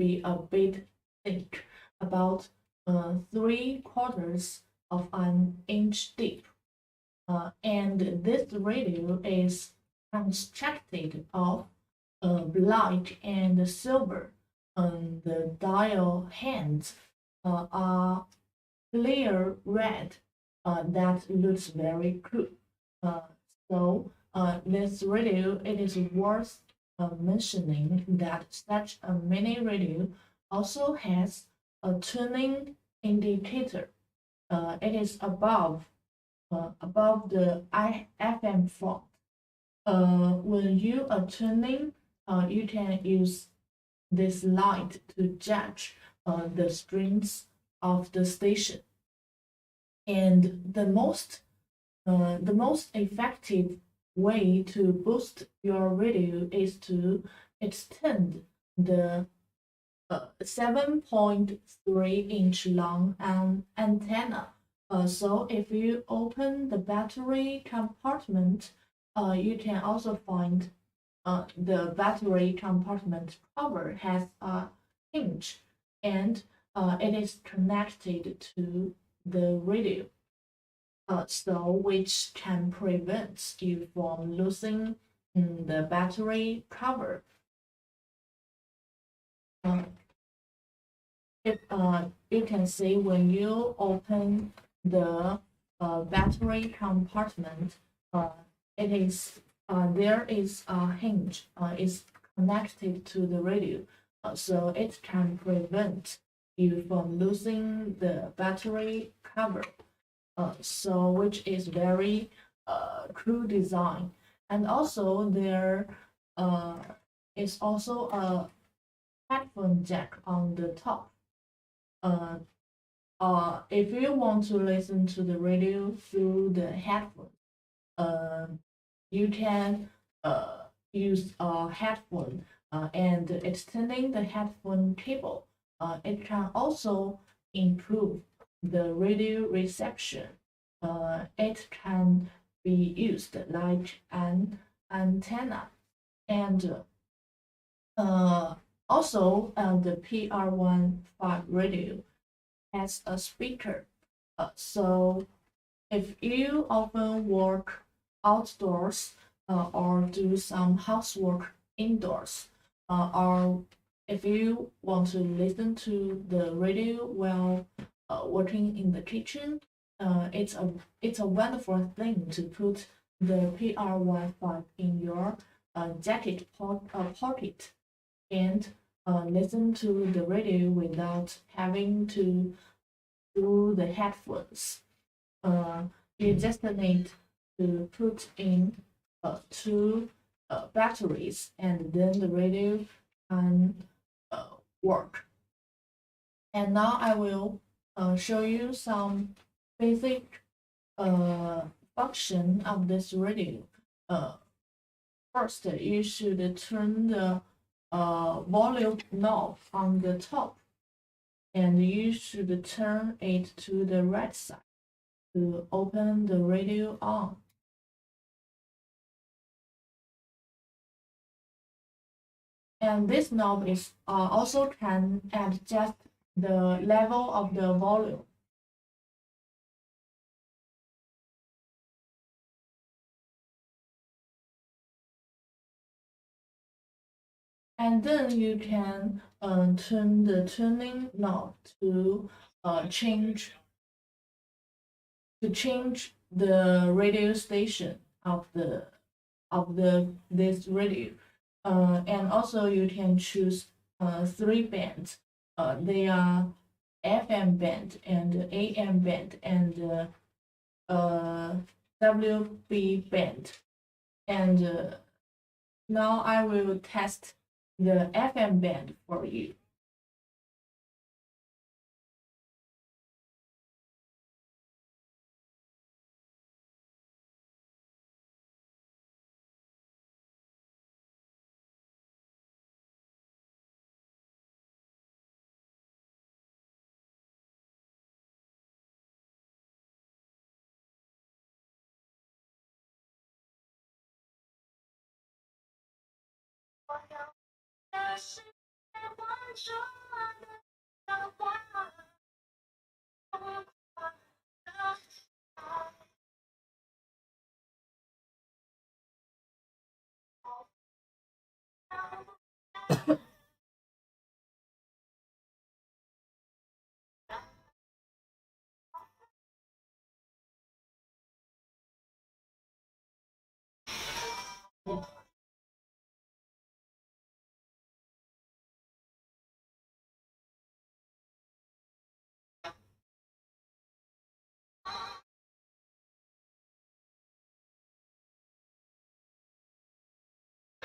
be a bit thick, about 3/4 of an inch deep. And this radio is constructed of black and silver. The dial hands are clear red. That looks very cool. Uh, this radio, it is worth mentioning that such a mini radio also has a tuning indicator. It is above the FM font. When you are tuning, you can use this light to judge the strength of the station. And the most effective way to boost your radio is to extend the 7.3-inch long antenna. So if you open the battery compartment, you can also find the battery compartment cover has a hinge, and it is connected to the radio, so which can prevent you from losing the battery cover. If you can see when you open the battery compartment, it is there is a hinge is connected to the radio, so it can prevent you from losing the battery cover. So which is very cool design. And also there is also a headphone jack on the top. If you want to listen to the radio through the headphone, you can use a headphone and extending the headphone cable. It can also improve the radio reception. It can be used like an antenna, and also the PR15 radio has a speaker. So if you often work outdoors or do some housework indoors, or if you want to listen to the radio while working in the kitchen, it's a wonderful thing to put the PR15 in your jacket pocket and listen to the radio without having to do the headphones. You just need to put in two batteries, and then the radio can work. And now I will show you some basic function of this radio. First, you should turn the volume knob on the top, and you should turn it to the right side to open the radio on. And this knob is also can adjust the level of the volume. And then you can turn the tuning knob to change the radio station of this radio. And also you can choose 3 bands. They are FM band and AM band and WB band. And now I will test the FM band for you.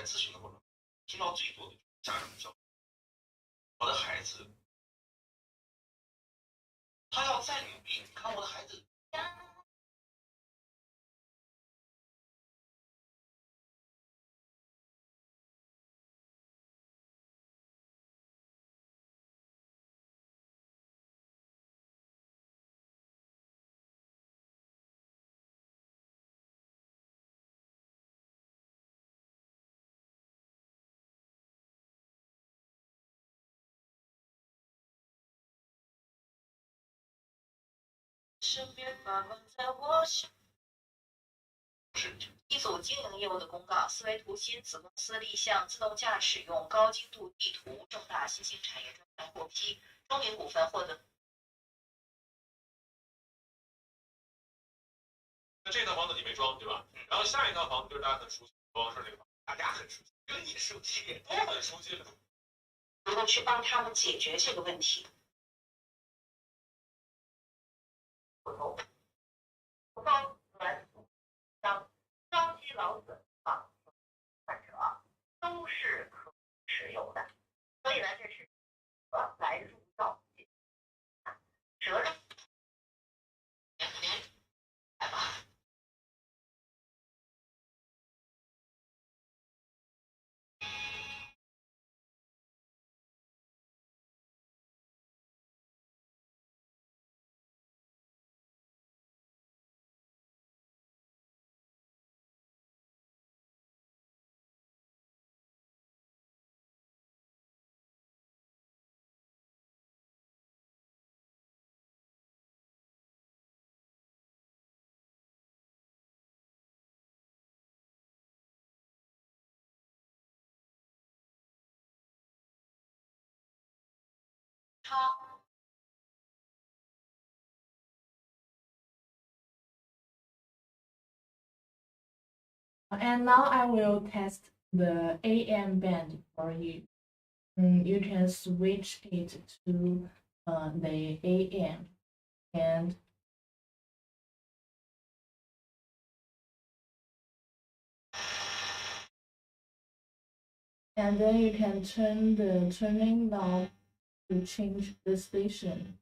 咨询的过程，听到最多的家长的叫我的孩子，他要再努力，你看我的孩子。身边发光在我心。一组经营业务的公告，思维图新子公司立项自动驾驶用高精度地图，重大新兴产业专项获批，中民股份获得。那这套房子你没装对吧？然后下一套房子就是大家很熟悉装饰那个房子，大家很熟悉，跟你熟悉都很熟悉了。如何去帮他们解决这个问题？不高原当高居劳损啊，患者都是可使用的，所以呢，这是来入药责任。来吧。And now I will test the AM band for you. You can switch it to the AM and then you can turn the turning knob to change the station.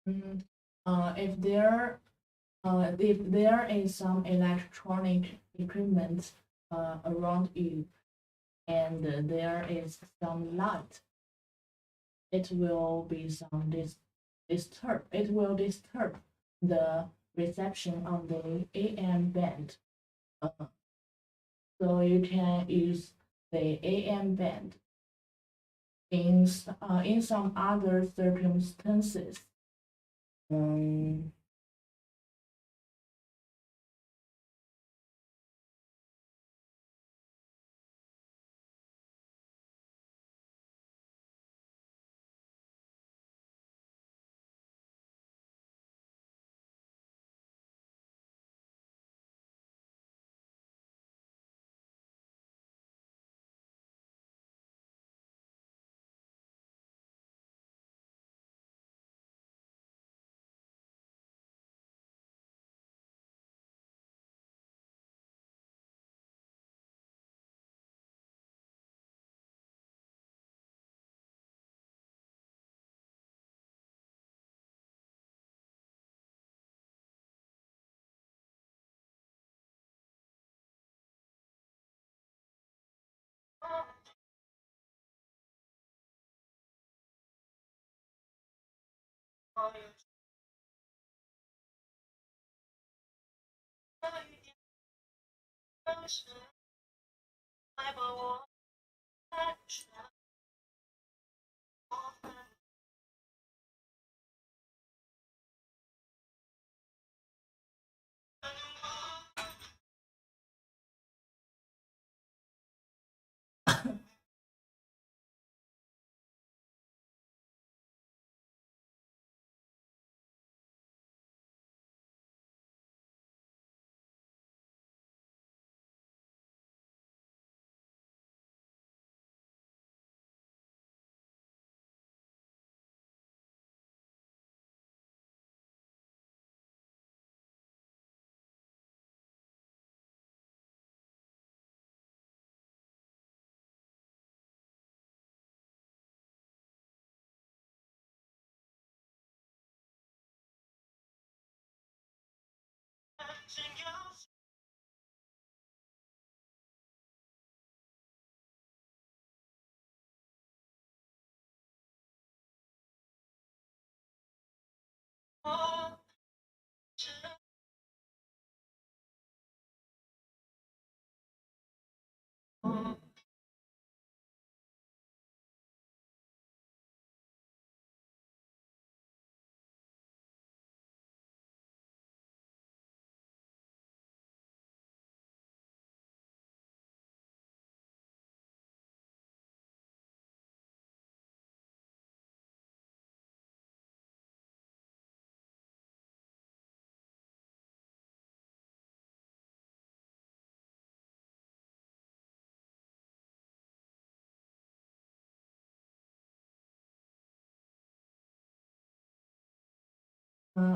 If there is some electronic equipment around you and there is some light, it will be some disturb. It will disturb the reception of the AM band. So you can use the AM band in some other circumstances.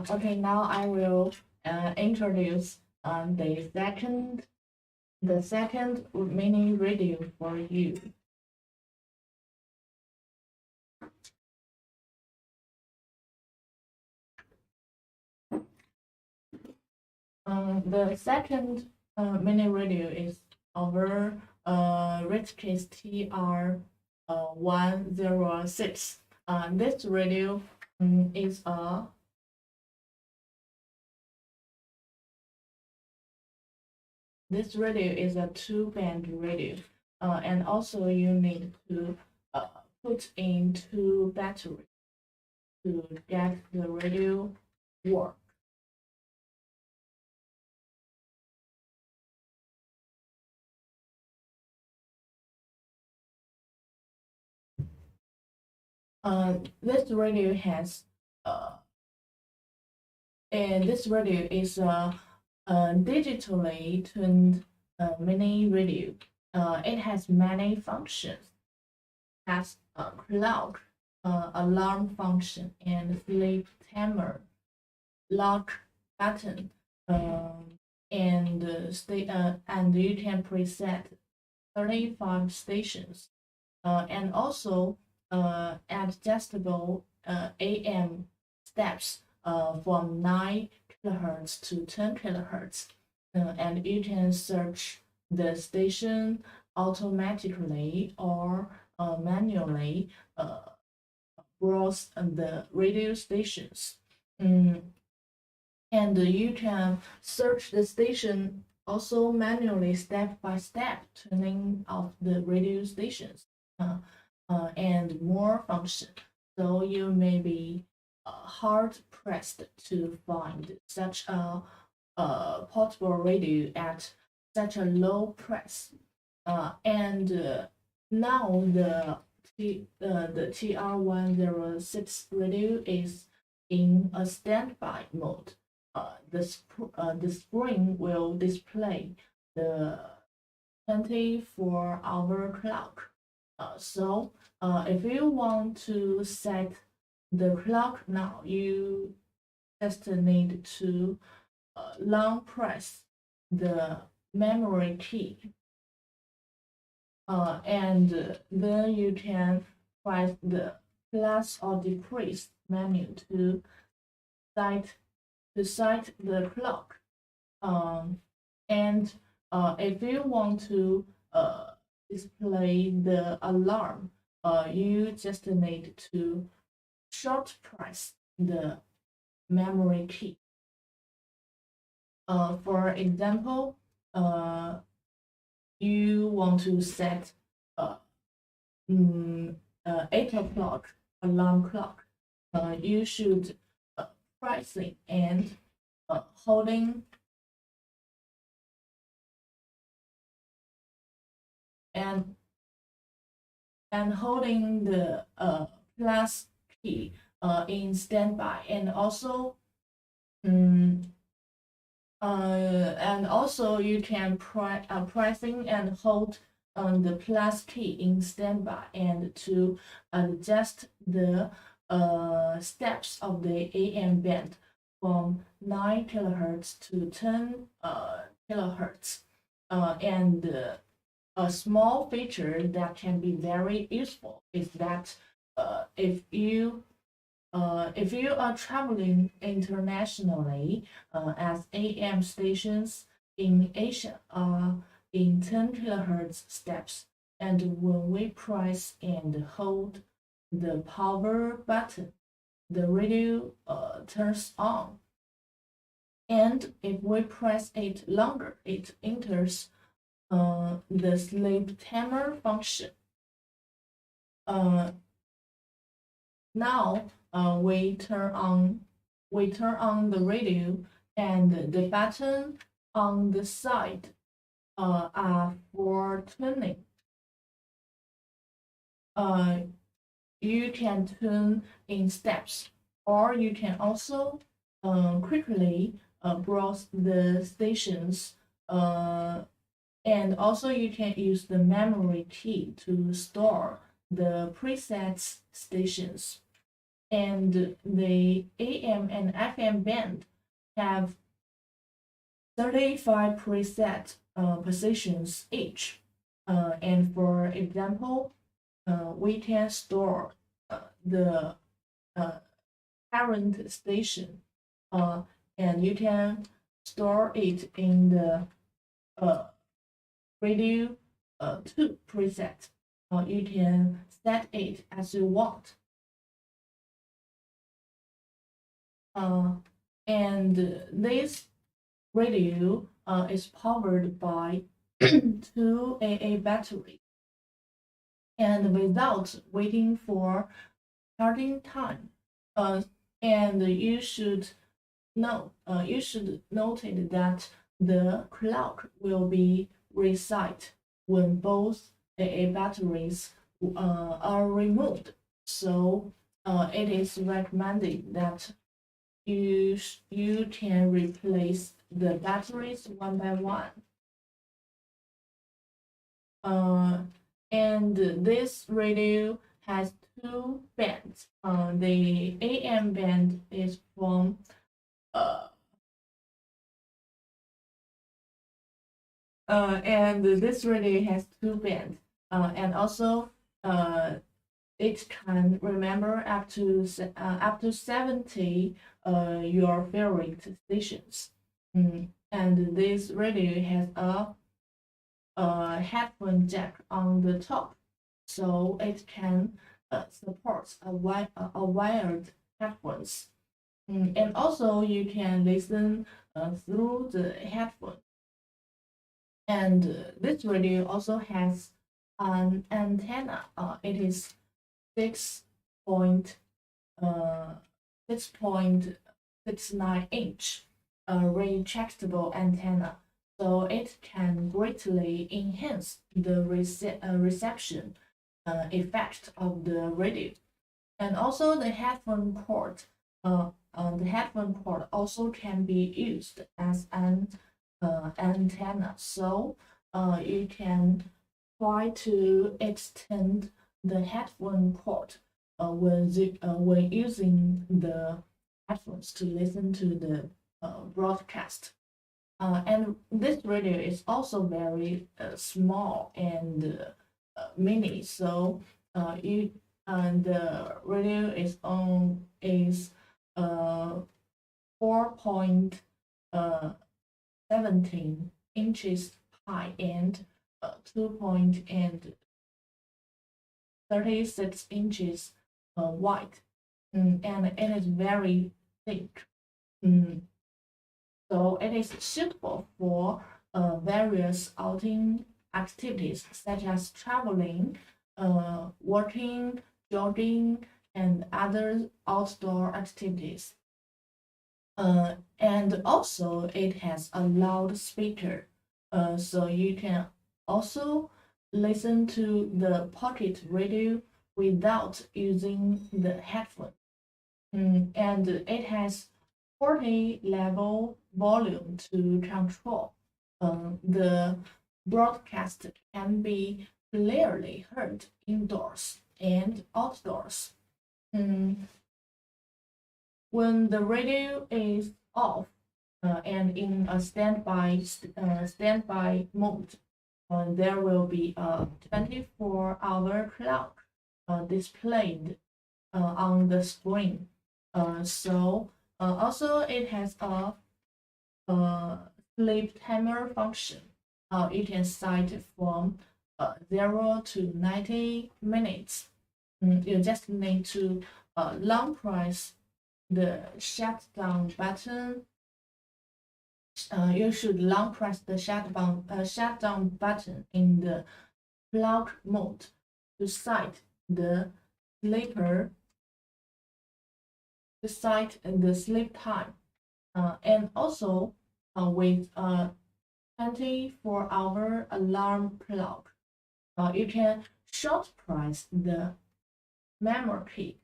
Okay, now I will introduce the second mini radio for you. The second mini radio is our Retekess TR106. This radio is a two-band radio, and also you need to put in two batteries to get the radio work. This radio has and this radio is a digitally tuned mini radio. It has many functions, as a clock, alarm function, and sleep timer, lock button, and you can preset 35 stations, and also adjustable AM steps from 9 kilohertz to 10 kilohertz, and you can search the station automatically or manually browse the radio stations. And you can search the station also manually step-by-step turning of the radio stations and more function. So you may be hard pressed to find such a portable radio at such a low price. Now the TR106 radio is in a standby mode. The screen will display the 24-hour clock. So if you want to set the clock now, you just need to long press the memory key, and then you can press the plus or decrease menu to set the clock. And if you want to display the alarm, you just need to short press the memory key. For example, you want to set 8 o'clock alarm clock. You should press it and holding holding the plus key in standby, and also you can pressing and hold the plus key in standby and to adjust the steps of the AM band from 9 kilohertz to 10 kilohertz. And a small feature that can be very useful is that if you are traveling internationally, as AM stations in Asia are in 10 kilohertz steps, and when we press and hold the power button, the radio turns on. And if we press it longer, it enters the sleep timer function. Now we turn on the radio, and the button on the side are for tuning. You can tune in steps, or you can also quickly browse the stations, and also you can use the memory key to store the presets stations. And the AM and FM band have 35 preset positions each. And for example, we can store the current station, and you can store it in the radio 2 preset. You can set it as you want. And this radio is powered by 2 AA batteries. And without waiting for charging time, and you should note that the clock will be reset when both AA batteries are removed. So it is recommended that you can replace the batteries one by one. And this radio has 2 bands. The AM band is from and this radio has 2 bands, and also it can remember up to 70 your favorite stations. And this radio has a headphone jack on the top, so it can support a wired headphones. And also you can listen through the headphone. And this radio also has an antenna. It is 6.69-inch retractable antenna, so it can greatly enhance the reception effect of the radio. And also the headphone port. The headphone port also can be used as an antenna, so you can try to extend the headphone port when using the headphones to listen to the broadcast. And this radio is also very small and mini, so you and the radio is 4.17 inches high and 2.36 inches wide, and it is very thick. So it is suitable for various outing activities such as traveling, walking, jogging, and other outdoor activities. And also it has a loudspeaker, so you can also listen to the pocket radio without using the headphone. And it has 40 level volume to control. The broadcast can be clearly heard indoors and outdoors. When the radio is off and in a standby mode, there will be a 24-hour clock displayed on the screen. So also it has a sleep timer function. You can set from 0 to 90 minutes. You just need to long press the shutdown button. You should long press the shutdown button in the clock mode to set the sleeper to set the sleep time, and also with a 24-hour alarm clock, you can short press the memory key,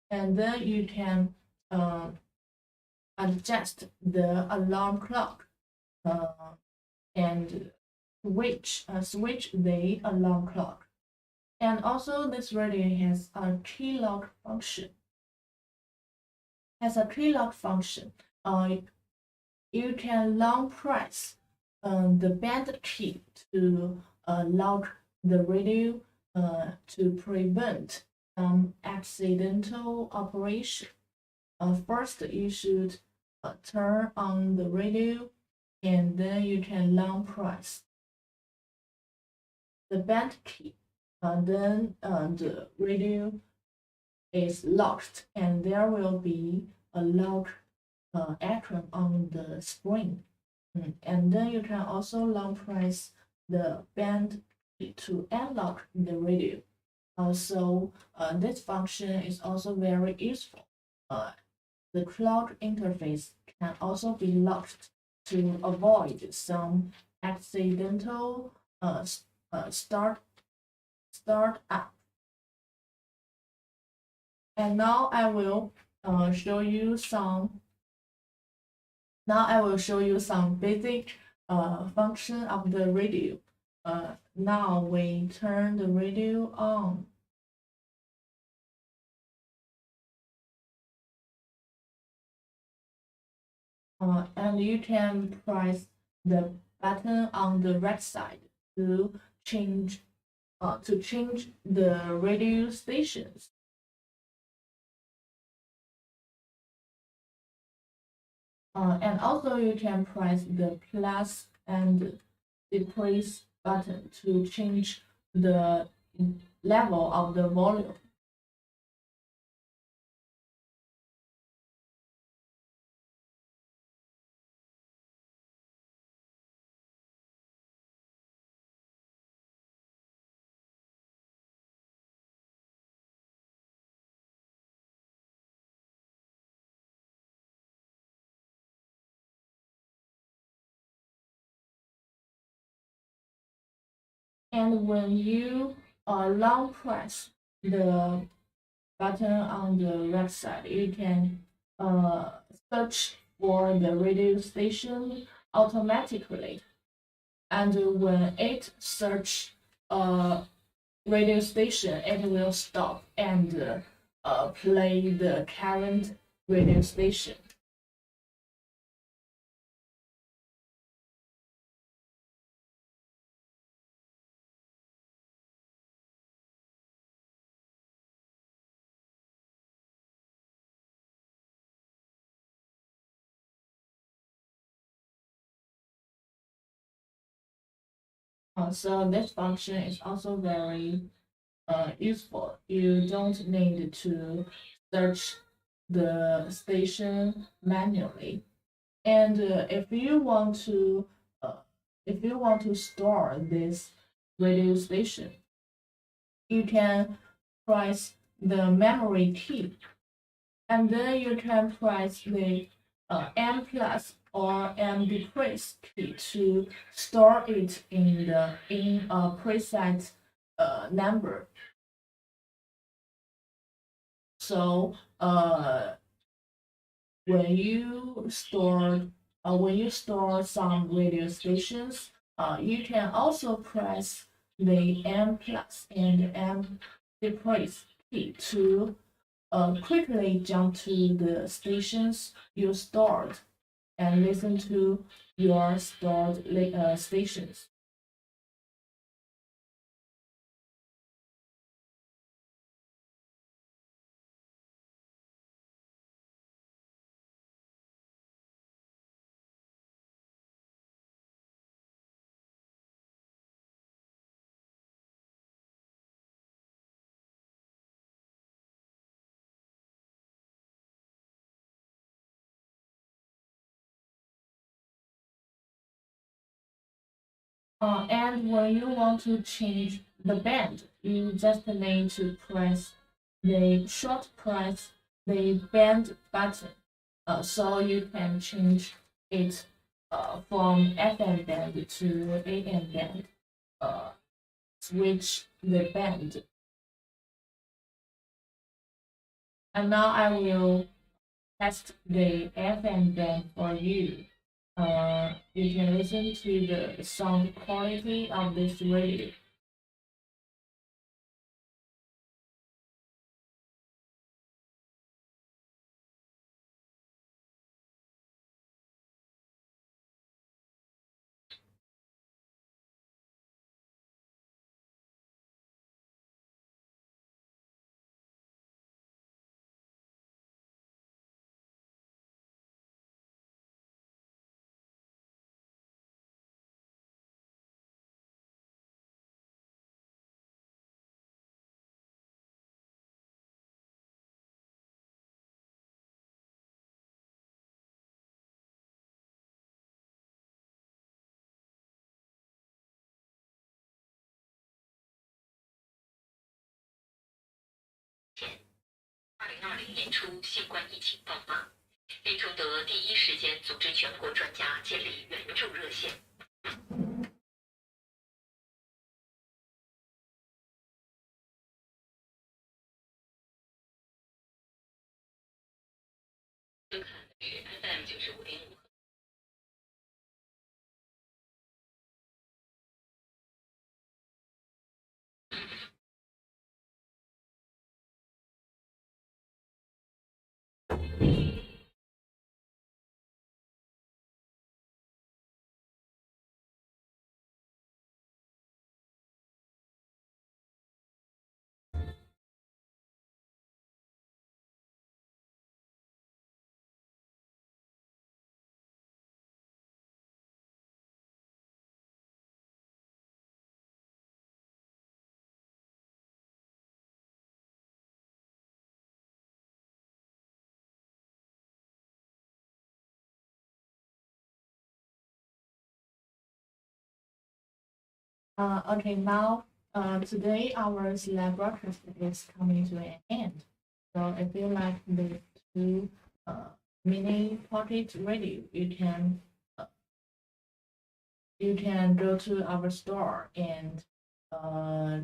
and then you can adjust the alarm clock and switch the alarm clock. And also this radio has a key lock function. You can long press the band key to lock the radio to prevent accidental operation. First, you should turn on the radio, and then you can long press the band key. Then the radio is locked, and there will be a lock icon on the screen. And then you can also long press the band key to unlock the radio. So this function is also very useful. The clock interface can also be locked to avoid some accidental start up. And now I will show you some basic function of the radio. Now we turn the radio on. And you can press the button on the right side to change the radio stations. And also you can press the plus and decrease button to change the level of the volume. And when you long press the button on the right side, you can search for the radio station automatically. And when it search radio station, it will stop and play the current radio station. So this function is also very useful. You don't need to search the station manually. And if you want to store this radio station, you can press the memory key, and then you can press the M plus or M decrease key to store it in a preset number. So when you store some radio stations, you can also press the M plus and M decrease key to quickly jump to the stations you stored and listen to your stored stations. And when you want to change the band, you just need to press the band button. So you can change it from FM band to AM band. Switch the band. And now I will test the FM band for you. You can listen to the sound quality of this radio.2020年初新冠疫情爆发，李崇德第一时间组织全国专家建立援助热线。收看的是 FM95.5。Okay, now today our lab broadcast is coming to an end. So if you like the two mini pocket radio, you can go to our store and